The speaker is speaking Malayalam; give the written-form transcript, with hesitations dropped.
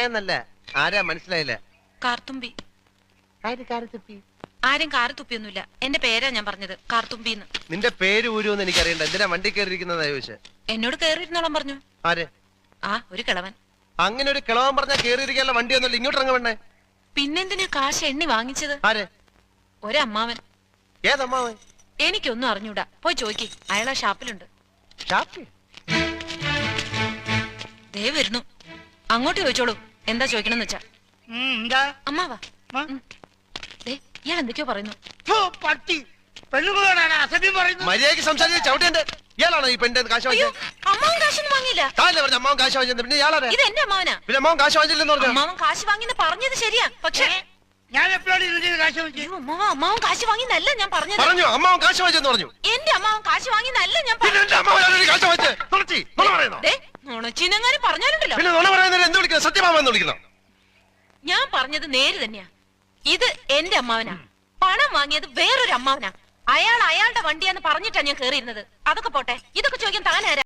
എന്നല്ല, ആരാ മനസ്സിലായില്ല. കാർത്തുമ്പി. ആരും കാറ് തുപ്പിയൊന്നുമില്ല. എന്റെ പേരാ ഞാൻ പറഞ്ഞത്, കാർത്തുമ്പിന്ന്. നിന്റെ പേര് ഊരുവെന്ന് എനിക്കറിയണ്ട. എന്തിനാ വണ്ടി കയറിയിരിക്കുന്നതാ ചോദിച്ചേ? എന്നോട് കേറിയിരുന്നോളം പറഞ്ഞു. ആര്? ആ, ഒരു കിളവൻ. അങ്ങനെ ഒരു കിളവൻ പറഞ്ഞാ കേറിയിരിക്കാനുള്ള വണ്ടി ഒന്നുമില്ല, ഇങ്ങോട്ട് ഇറങ്ങ. പിന്നെന്തിനാ കാശ് എണ്ണി വാങ്ങിച്ചത്? ആര്? ഒരമ്മാവൻ. ഏതമ്മാവൻ? എനിക്കൊന്നും അറിഞ്ഞൂടാ, പോയി ചോയ്ക്ക്. അയാളാ ഷാപ്പിലുണ്ട്. ദേ വരുന്നു, അങ്ങോട്ട് ചോദിച്ചോളൂ. എന്താ ചോദിക്കണമെന്ന് വെച്ചാ. അമ്മാവാ, ഇയാൾ എന്തൊക്കെയോ പറയുന്നു. മര്യാദയ്ക്ക് സംസാരിച്ച് ചവിട്ടേണ്ട. ഇയാളാണോ ഈ പെണ്ണിന്റെ കാശ് വാങ്ങിയത്? അമ്മാവൻ കാശൊന്നും വാങ്ങിയില്ല. അമ്മാവൻ കാശ് വാങ്ങിച്ചത് പിന്നെ ഇയാളാരാ? ഇത് എന്റെ അമ്മാവനാ. പിന്നെ അമ്മാവൻ കാശ് വാങ്ങിച്ചില്ലെന്ന് പറഞ്ഞു. അമ്മാവൻ കാശ് വാങ്ങിന്ന് പറഞ്ഞത് ശരിയാ, പക്ഷേ ഞാൻ എപ്പോഴാണ് കാശ് വാങ്ങിച്ചത്? അമ്മാവൻ കാശ് വാങ്ങിന്നല്ല ഞാൻ പറഞ്ഞത്. പറഞ്ഞു അമ്മാവൻ കാശ് വാങ്ങിച്ചെന്ന് പറഞ്ഞു. എന്റെ അമ്മാവൻ കാശ് വാങ്ങിന്നല്ല ഞാൻ നുണച്ചിനെങ്ങാനും പറഞ്ഞാലുണ്ടല്ലോ. പിന്നെ നുണ പറയുന്നത് എന്ത് വിളിക്കുന്നത്? സത്യമാമെന്ന് വിളിക്കുന്നു. ഞാൻ പറഞ്ഞത് നേര് തന്നെയാ. ഇത് എന്റെ അമ്മാവനാ. പണം വാങ്ങിയത് വേറൊരു അമ്മാവനാ. അയാൾ അയാളുടെ വണ്ടിയാന്ന് പറഞ്ഞിട്ടാ ഞാൻ കേറിയിരുന്നത്. അതൊക്കെ പോട്ടെ, ഇതൊക്കെ ചോദിക്കാൻ താനാരാ?